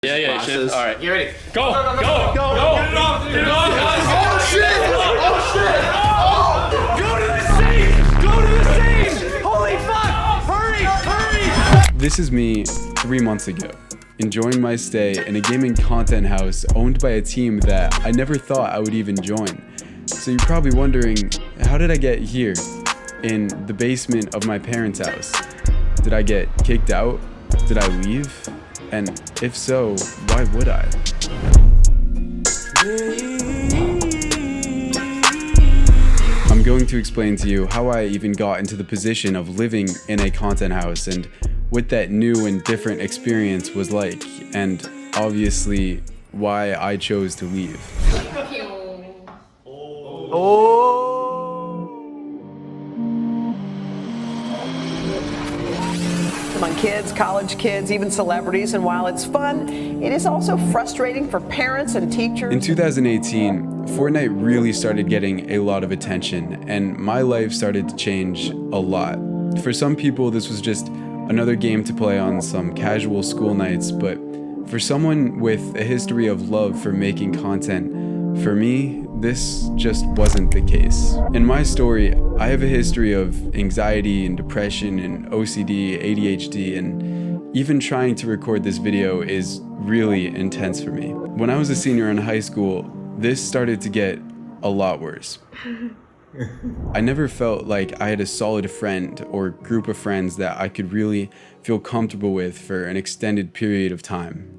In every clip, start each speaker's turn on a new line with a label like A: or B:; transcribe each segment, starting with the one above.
A: Yeah, shit. All right.
B: Get ready.
A: Go.
B: Go.
A: Get it off, dude.
B: Oh shit! Oh shit! Oh!
A: Go to the stage. Go to the stage. Holy fuck. Hurry.
C: This is me 3 months ago, enjoying my stay in a gaming content house owned by a team that I never thought I would even join. So you're probably wondering, how did I get here in the basement of my parents' house? Did I get kicked out? Did I leave? And if so, why would I? I'm going to explain to you how I even got into the position of living in a content house and what that new and different experience was like, and obviously why I chose to leave.
D: Among kids, college kids, even celebrities, and while it's fun, it is also frustrating for parents and teachers.
C: In 2018, Fortnite really started getting a lot of attention, and my life started to change a lot. For some people, this was just another game to play on some casual school nights, but for someone with a history of love for making content, for me, this just wasn't the case. In my story, I have a history of anxiety and depression and OCD, ADHD, and even trying to record this video is really intense for me. When I was a senior in high school, this started to get a lot worse. I never felt like I had a solid friend or group of friends that I could really feel comfortable with for an extended period of time.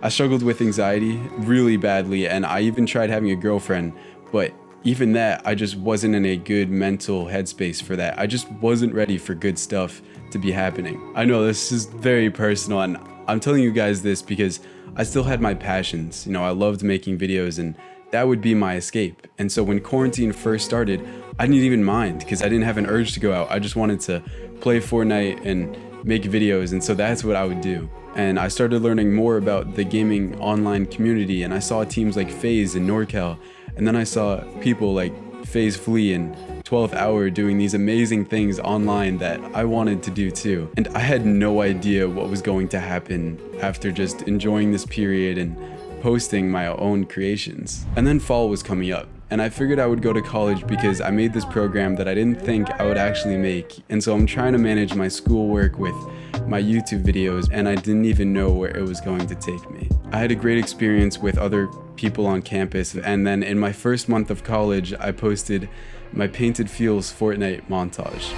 C: I struggled with anxiety really badly, and I even tried having a girlfriend, but even that, I just wasn't in a good mental headspace for that. I just wasn't ready for good stuff to be happening. I know this is very personal, and I'm telling you guys this because I still had my passions. You know, I loved making videos, and that would be my escape. And so when quarantine first started, I didn't even mind because I didn't have an urge to go out. I just wanted to play Fortnite and make videos, and so that's what I would do. And I started learning more about the gaming online community, and I saw teams like FaZe and NorCal, and then I saw people like FaZe Flea and 12th Hour doing these amazing things online that I wanted to do too. And I had no idea what was going to happen after just enjoying this period and posting my own creations. And then fall was coming up, and I figured I would go to college because I made this program that I didn't think I would actually make. And so I'm trying to manage my schoolwork with my YouTube videos, and I didn't even know where it was going to take me. I had a great experience with other people on campus, and then in my first month of college, I posted my Painted Feels Fortnite montage.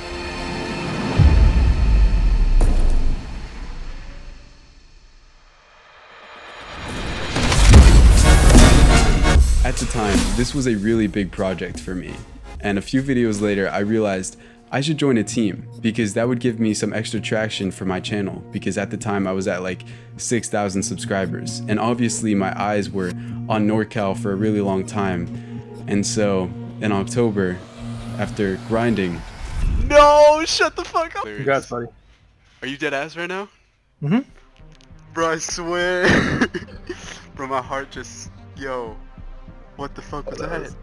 C: At the time, this was a really big project for me, and a few videos later, I realized I should join a team because that would give me some extra traction for my channel, because at the time I was at like 6,000 subscribers, and obviously my eyes were on NorCal for a really long time. And so in October, after grinding...
E: No, shut the fuck up.
B: Congrats, buddy.
E: Are you dead ass right now?
B: Mm-hmm.
E: Bro, I swear. Bro, my heart just, yo. What the fuck was that?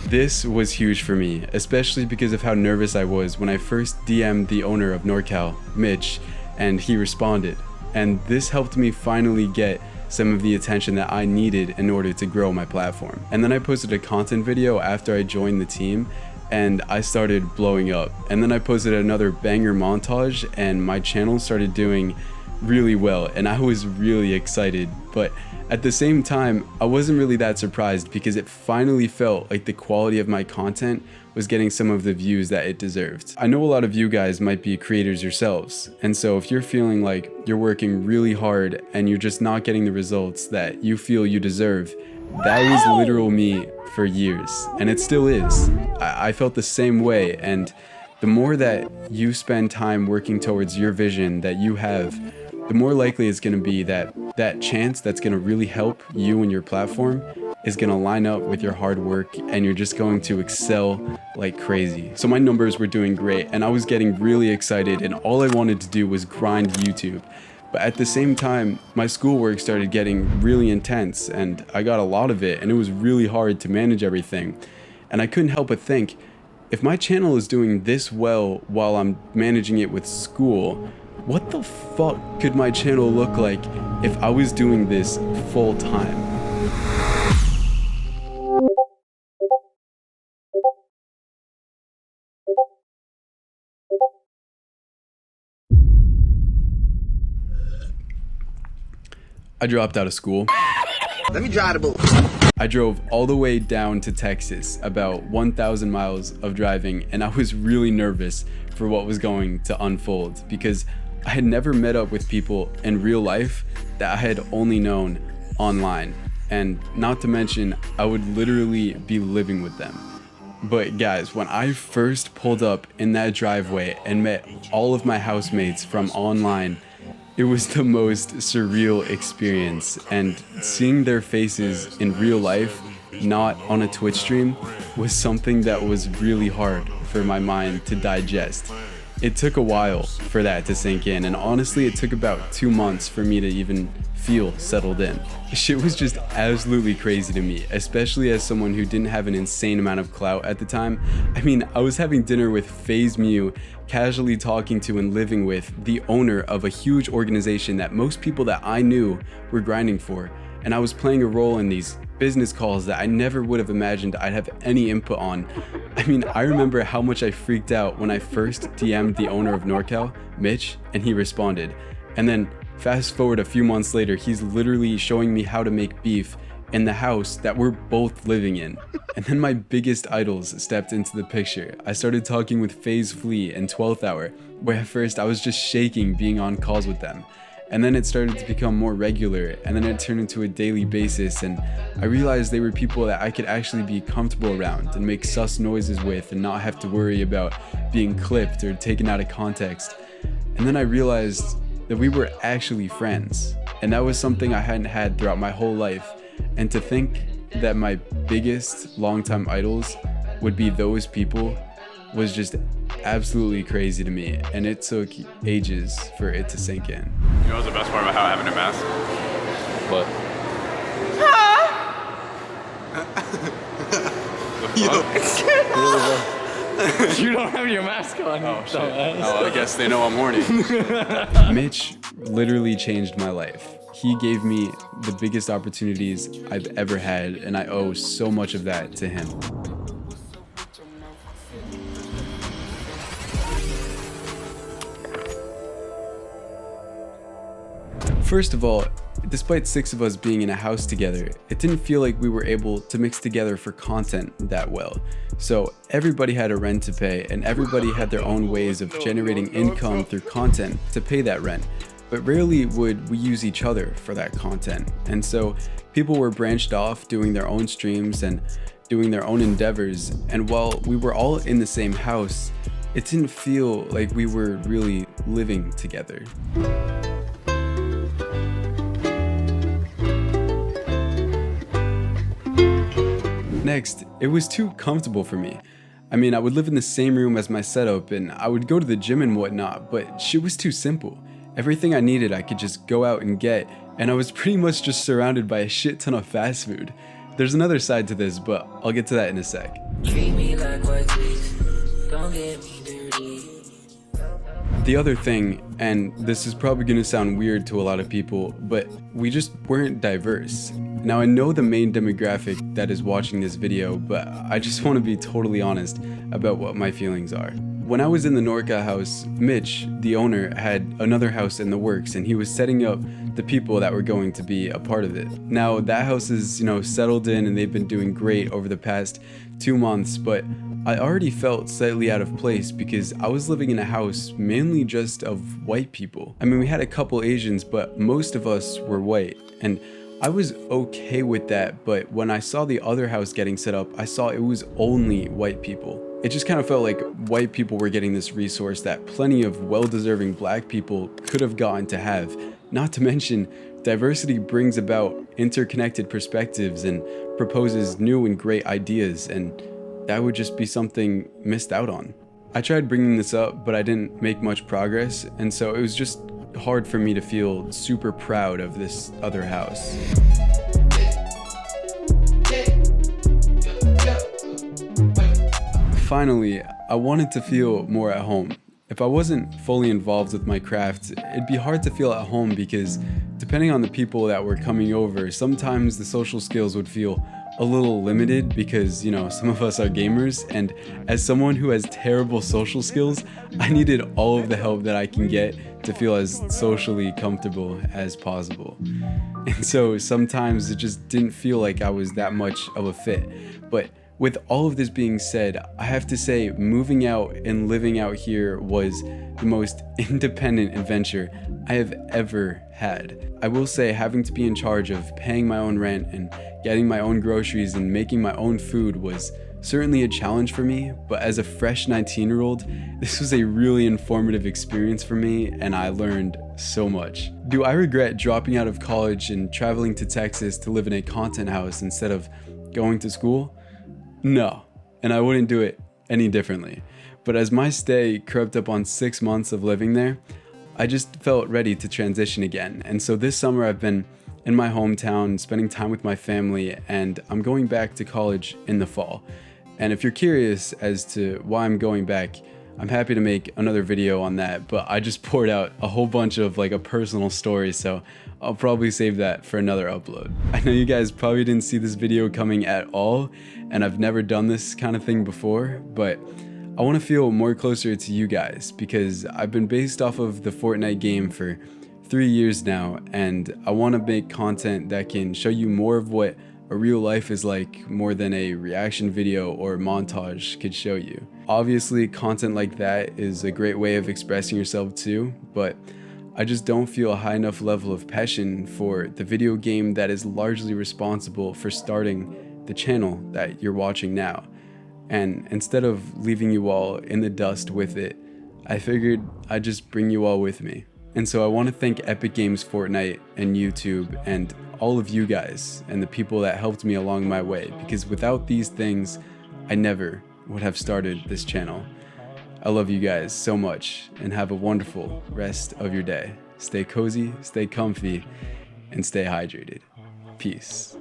C: This was huge for me, especially because of how nervous I was when I first DM'd the owner of NorCal, Mitch, and he responded. And this helped me finally get some of the attention that I needed in order to grow my platform. And then I posted a content video after I joined the team, and I started blowing up. And then I posted another banger montage, and my channel started doing really well, and I was really excited. But at the same time, I wasn't really that surprised because it finally felt like the quality of my content was getting some of the views that it deserved. I know a lot of you guys might be creators yourselves, and so if you're feeling like you're working really hard and you're just not getting the results that you feel you deserve, that was literal me for years, and it still is. I felt the same way, and the more that you spend time working towards your vision that you have, the more likely it's going to be that that chance that's going to really help you and your platform is going to line up with your hard work, and you're just going to excel like crazy. So my numbers were doing great, and I was getting really excited, and all I wanted to do was grind YouTube. But at the same time, my schoolwork started getting really intense, and I got a lot of it, and it was really hard to manage everything. And I couldn't help but think, if my channel is doing this well while I'm managing it with school, what the fuck could my channel look like if I was doing this full time? I dropped out of school.
B: Let me drive the boat.
C: I drove all the way down to Texas, about 1,000 miles of driving, and I was really nervous for what was going to unfold because I had never met up with people in real life that I had only known online. And not to mention, I would literally be living with them. But guys, when I first pulled up in that driveway and met all of my housemates from online, it was the most surreal experience, and seeing their faces in real life, not on a Twitch stream, was something that was really hard for my mind to digest. It took a while for that to sink in, and honestly it took about 2 months for me to even feel settled in. Shit was just absolutely crazy to me, especially as someone who didn't have an insane amount of clout at the time. I mean, I was having dinner with FaZe Mew, casually talking to and living with the owner of a huge organization that most people that I knew were grinding for, and I was playing a role in these business calls that I never would have imagined I'd have any input on. I mean, I remember how much I freaked out when I first DM'd the owner of NorCal, Mitch, and he responded. And then fast forward a few months later, he's literally showing me how to make beef in the house that we're both living in. And then my biggest idols stepped into the picture. I started talking with FaZe Flea and 12th Hour, where at first I was just shaking being on calls with them. And then it started to become more regular, and then it turned into a daily basis, and I realized they were people that I could actually be comfortable around and make sus noises with and not have to worry about being clipped or taken out of context. And then I realized that we were actually friends, and that was something I hadn't had throughout my whole life. And to think that my biggest longtime idols would be those people was just absolutely crazy to me, and it took ages for it to sink in.
F: You know what's the best part about how having a mask?
C: What?
A: You don't have your mask on.
F: Oh shit. Oh, I guess they know I'm horny.
C: Mitch literally changed my life. He gave me the biggest opportunities I've ever had, and I owe so much of that to him. First of all, despite 6 of us being in a house together, it didn't feel like we were able to mix together for content that well. So everybody had a rent to pay, and everybody had their own ways of generating income through content to pay that rent. But rarely would we use each other for that content. And so people were branched off doing their own streams and doing their own endeavors. And while we were all in the same house, it didn't feel like we were really living together. Next, it was too comfortable for me. I mean, I would live in the same room as my setup and I would go to the gym and whatnot, but shit was too simple. Everything I needed I could just go out and get, and I was pretty much just surrounded by a shit ton of fast food. There's another side to this, but I'll get to that in a sec.
G: Treat me like what please, don't get me dirty.
C: The other thing, and this is probably gonna sound weird to a lot of people, but we just weren't diverse. Now I know the main demographic that is watching this video, but I just want to be totally honest about what my feelings are. When I was in the NorCal house, Mitch, the owner, had another house in the works, and he was setting up the people that were going to be a part of it. Now that house is, settled in, and they've been doing great over the past 2 months, but I already felt slightly out of place because I was living in a house mainly just of white people. I mean, we had a couple Asians, but most of us were white, and I was okay with that, but when I saw the other house getting set up, I saw it was only white people. It just kind of felt like white people were getting this resource that plenty of well-deserving black people could have gotten to have. Not to mention, diversity brings about interconnected perspectives and proposes new and great ideas, and that would just be something missed out on. I tried bringing this up, but I didn't make much progress, and so it was just hard for me to feel super proud of this other house. Finally, I wanted to feel more at home. If I wasn't fully involved with my craft, it'd be hard to feel at home because depending on the people that were coming over, sometimes the social skills would feel a little limited because, you know, some of us are gamers, and as someone who has terrible social skills, I needed all of the help that I can get to feel as socially comfortable as possible. And so sometimes it just didn't feel like I was that much of a fit. But with all of this being said, I have to say moving out and living out here was the most independent adventure I have ever had. I will say having to be in charge of paying my own rent and getting my own groceries and making my own food was certainly a challenge for me, but as a fresh 19-year-old, this was a really informative experience for me and I learned so much. Do I regret dropping out of college and traveling to Texas to live in a content house instead of going to school? No, and I wouldn't do it any differently. But as my stay crept up on 6 months of living there, I just felt ready to transition again. And so this summer I've been in my hometown, spending time with my family, and I'm going back to college in the fall. And if you're curious as to why I'm going back, I'm happy to make another video on that, but I just poured out a whole bunch of like a personal story, so I'll probably save that for another upload. I know you guys probably didn't see this video coming at all, and I've never done this kind of thing before, but I want to feel more closer to you guys because I've been based off of the Fortnite game for 3 years now, and I want to make content that can show you more of what a real life is like more than a reaction video or montage could show you. Obviously, content like that is a great way of expressing yourself too, but I just don't feel a high enough level of passion for the video game that is largely responsible for starting the channel that you're watching now. And instead of leaving you all in the dust with it, I figured I'd just bring you all with me. And so I want to thank Epic Games Fortnite and YouTube and all of you guys and the people that helped me along my way, because without these things, I never would have started this channel. I love you guys so much and have a wonderful rest of your day. Stay cozy, stay comfy, and stay hydrated. Peace.